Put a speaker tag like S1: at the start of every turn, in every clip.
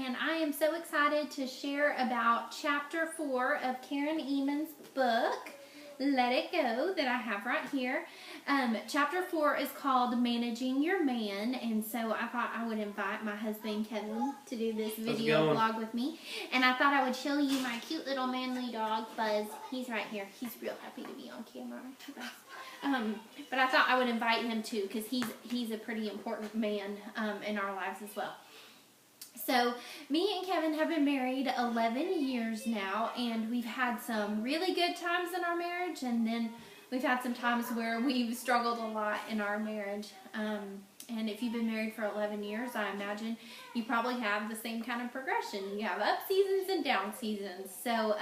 S1: and I am so excited to share about Chapter 4 of Karen Eamon's book, Let It Go, that I have right here. Chapter 4 is called Managing Your Man, and so I thought I would invite my husband Kevin to do this video blog with me. And I thought I would show you my cute little manly dog, Buzz. He's right here. He's real happy to be on camera. But I thought I would invite him too, because he's a pretty important man in our lives as well. So, me and Kevin have been married 11 years now, and we've had some really good times in our marriage, and then we've had some times where we've struggled a lot in our marriage. And if you've been married for 11 years, I imagine you probably have the same kind of progression. You have up seasons and down seasons. So,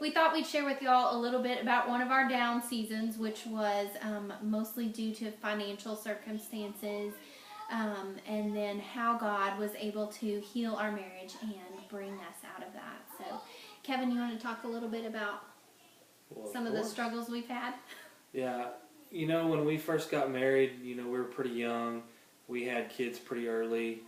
S1: we thought we'd share with y'all a little bit about one of our down seasons, which was mostly due to financial circumstances. And then how God was able to heal our marriage and bring us out of that. So, Kevin, you want to talk a little bit about some of the struggles we've had?
S2: Yeah, you know, when we first got married, you know, we were pretty young. We had kids pretty early.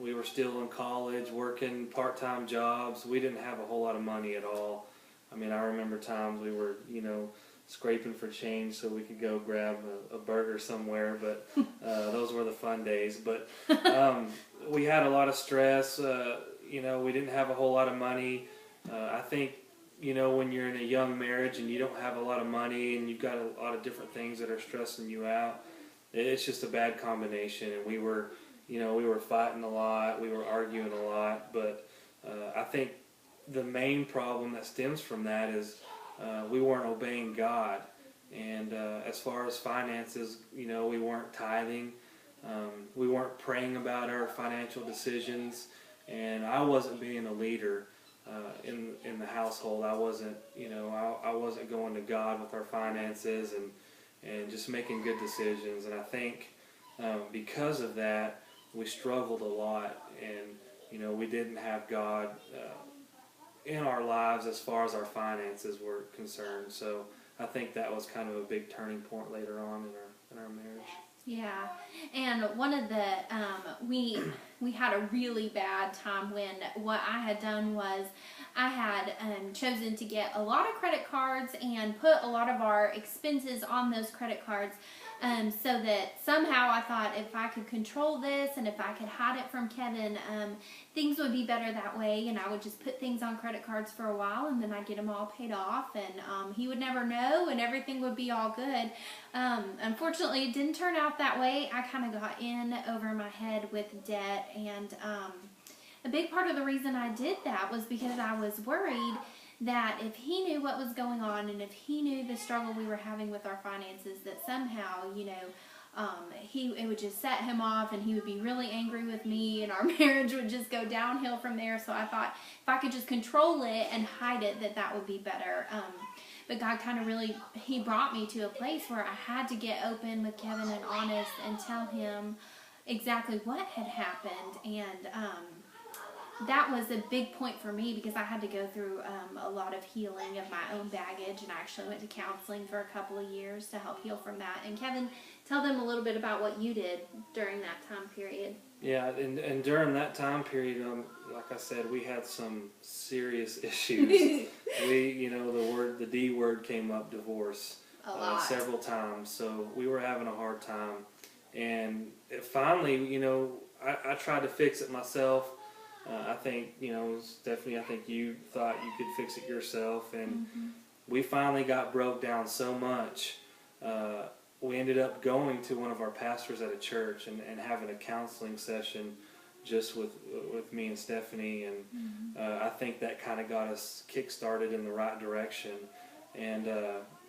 S2: We were still in college, working part-time jobs. We didn't have a whole lot of money at all. I mean, I remember times we were, you know, scraping for change so we could go grab a burger somewhere, but those were the fun days. But we had a lot of stress. You know, we didn't have a whole lot of money. I think, you know, when you're in a young marriage and you don't have a lot of money and you've got a lot of different things that are stressing you out, it's just a bad combination. And we were, you know, we were fighting a lot, we were arguing a lot, but I think the main problem that stems from that is we weren't obeying God. And as far as finances, you know, we weren't tithing. We weren't praying about our financial decisions. And I wasn't being a leader in the household. I wasn't, you know, I wasn't going to God with our finances and just making good decisions. And I think because of that, we struggled a lot. And, you know, we didn't have God in our lives as far as our finances were concerned. So I think that was kind of a big turning point later on in our marriage.
S1: Yeah, and one of the, we had a really bad time when what I had done was I had chosen to get a lot of credit cards and put a lot of our expenses on those credit cards. So that somehow I thought if I could control this and if I could hide it from Kevin, things would be better that way, and I would just put things on credit cards for a while and then I'd get them all paid off, and he would never know and everything would be all good. Unfortunately, it didn't turn out that way. I kind of got in over my head with debt, and a big part of the reason I did that was because I was worried that if he knew what was going on and if he knew the struggle we were having with our finances, that somehow, you know, it would just set him off and he would be really angry with me and our marriage would just go downhill from there. So I thought if I could just control it and hide it, that would be better. But God kind of really, he brought me to a place where I had to get open with Kevin and honest and tell him exactly what had happened. And that was a big point for me because I had to go through a lot of healing of my own baggage, and I actually went to counseling for a couple of years to help heal from that. And Kevin, tell them a little bit about what you did during that time period.
S2: Yeah, and during that time period, like I said, we had some serious issues. You know, the D word came up, divorce,
S1: a lot.
S2: Several times. So we were having a hard time, and finally, you know, I tried to fix it myself. I think, you know, Stephanie, I think you thought you could fix it yourself, and we finally got broke down so much. We ended up going to one of our pastors at a church and having a counseling session just with me and Stephanie, and I think that kind of got us kick-started in the right direction. And,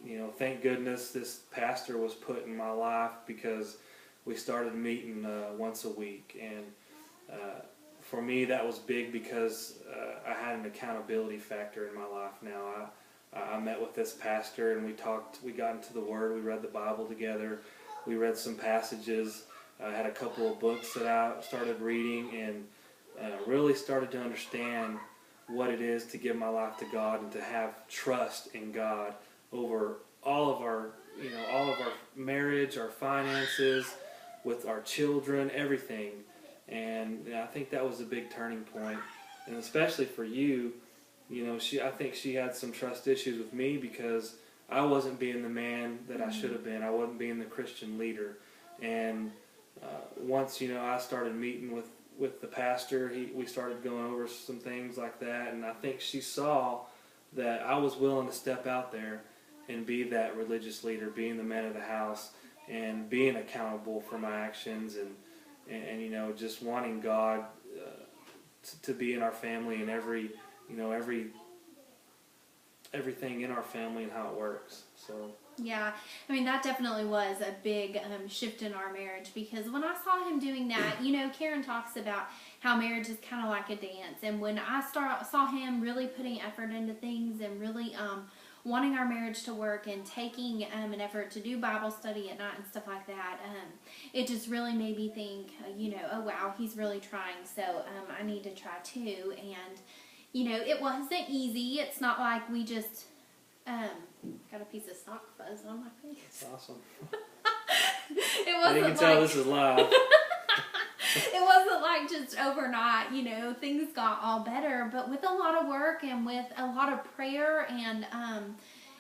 S2: you know, thank goodness this pastor was put in my life because we started meeting once a week, and for me, that was big because I had an accountability factor in my life now. I met with this pastor and we talked, we got into the Word, we read the Bible together, we read some passages. I had a couple of books that I started reading and really started to understand what it is to give my life to God and to have trust in God over all of our, you know, all of our marriage, our finances, with our children, everything. And I think that was a big turning point. And especially for you, you know, I think she had some trust issues with me because I wasn't being the man that I should have been. I wasn't being the Christian leader. And once, you know, I started meeting with the pastor, we started going over some things like that. And I think she saw that I was willing to step out there and be that religious leader, being the man of the house, and being accountable for my actions, and you know, just wanting God to be in our family and everything in our family and how it works. So
S1: yeah, I mean, that definitely was a big shift in our marriage, because when I saw him doing that, you know, Karen talks about how marriage is kind of like a dance, and when I saw him really putting effort into things and really wanting our marriage to work and taking an effort to do Bible study at night and stuff like that, it just really made me think, you know, oh wow, he's really trying, so I need to try too. And you know, it wasn't easy. It's not like we just got a piece of sock fuzz on my face.
S2: that's awesome.
S1: It wasn't
S2: you can tell this is live.
S1: It wasn't like just overnight, you know, things got all better, but with a lot of work and with a lot of prayer and,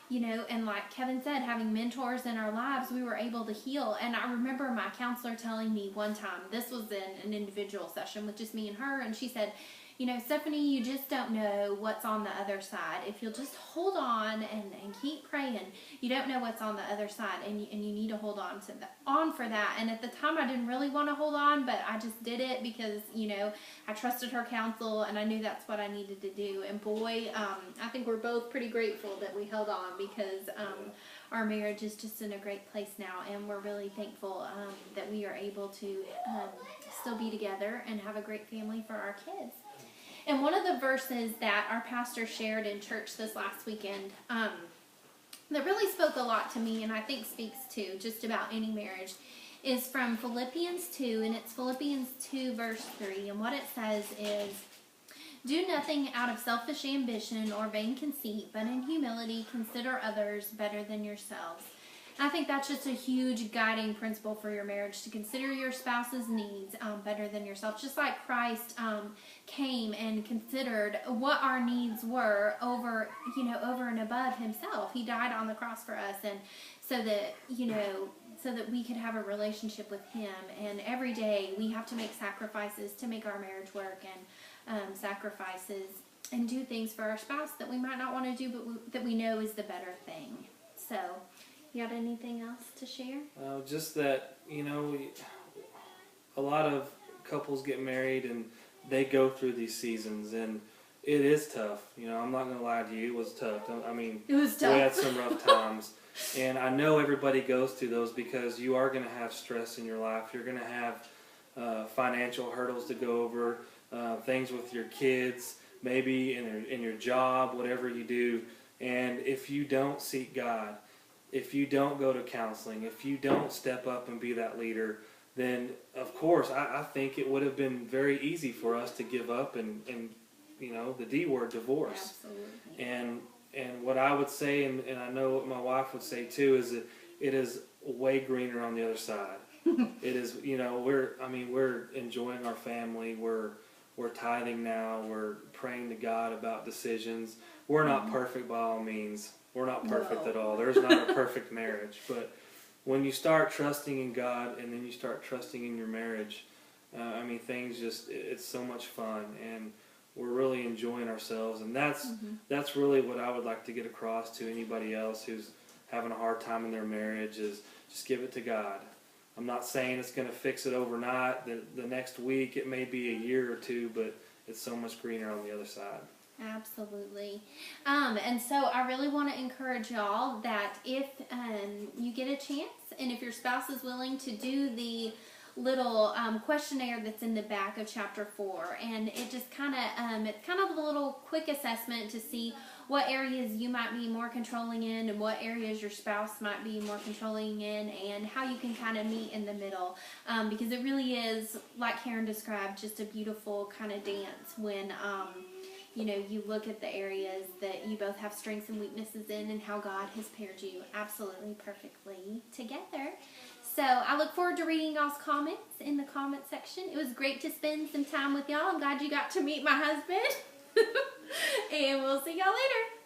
S1: you know, and like Kevin said, having mentors in our lives, we were able to heal. And I remember my counselor telling me one time, this was in an individual session with just me and her, and she said, you know, Stephanie, you just don't know what's on the other side. If you'll just hold on and keep praying, you don't know what's on the other side, and you need to hold on for that. And at the time, I didn't really want to hold on, but I just did it because, you know, I trusted her counsel, and I knew that's what I needed to do. And boy, I think we're both pretty grateful that we held on, because our marriage is just in a great place now, and we're really thankful that we are able to still be together and have a great family for our kids. And one of the verses that our pastor shared in church this last weekend that really spoke a lot to me, and I think speaks to just about any marriage, is from Philippians 2, and it's Philippians 2 verse 3. And what it says is, do nothing out of selfish ambition or vain conceit, but in humility consider others better than yourselves. I think that's just a huge guiding principle for your marriage, to consider your spouse's needs better than yourself. Just like Christ came and considered what our needs were over and above himself. He died on the cross for us, and so that, you know, so that we could have a relationship with him. And every day we have to make sacrifices to make our marriage work, and sacrifices and do things for our spouse that we might not want to do, but that we know is the better thing. So, you got anything else to share?
S2: Just that, you know, a lot of couples get married and they go through these seasons, and it is tough. You know, I'm not going to lie to you, it was tough. I mean,
S1: it was tough.
S2: We had some rough times. And I know everybody goes through those, because you are going to have stress in your life. You're going to have financial hurdles to go over, things with your kids, maybe in your job, whatever you do. And if you don't seek God, if you don't go to counseling, if you don't step up and be that leader, then of course I think it would have been very easy for us to give up and you know, the D word, divorce.
S1: Absolutely.
S2: And what I would say, and I know what my wife would say too, is that it is way greener on the other side. It is, you know, we're enjoying our family. We're tithing now. We're praying to God about decisions. We're not perfect by all means. We're not perfect at all. There's not a perfect marriage. But when you start trusting in God, and then you start trusting in your marriage, I mean, things just, it's so much fun, and we're really enjoying ourselves. And that's really what I would like to get across to anybody else who's having a hard time in their marriage, is just give it to God. I'm not saying it's going to fix it overnight. The next week, it may be a year or two, but it's so much greener on the other side.
S1: Absolutely. And so I really want to encourage y'all that if you get a chance, and if your spouse is willing to do the little questionnaire that's in the back of chapter 4, and it just kind of it's kind of a little quick assessment to see what areas you might be more controlling in, and what areas your spouse might be more controlling in, and how you can kind of meet in the middle, because it really is, like Karen described, just a beautiful kind of dance when you know, you look at the areas that you both have strengths and weaknesses in, and how God has paired you absolutely perfectly together. So I look forward to reading y'all's comments in the comment section. It was great to spend some time with y'all. I'm glad you got to meet my husband. And we'll see y'all later.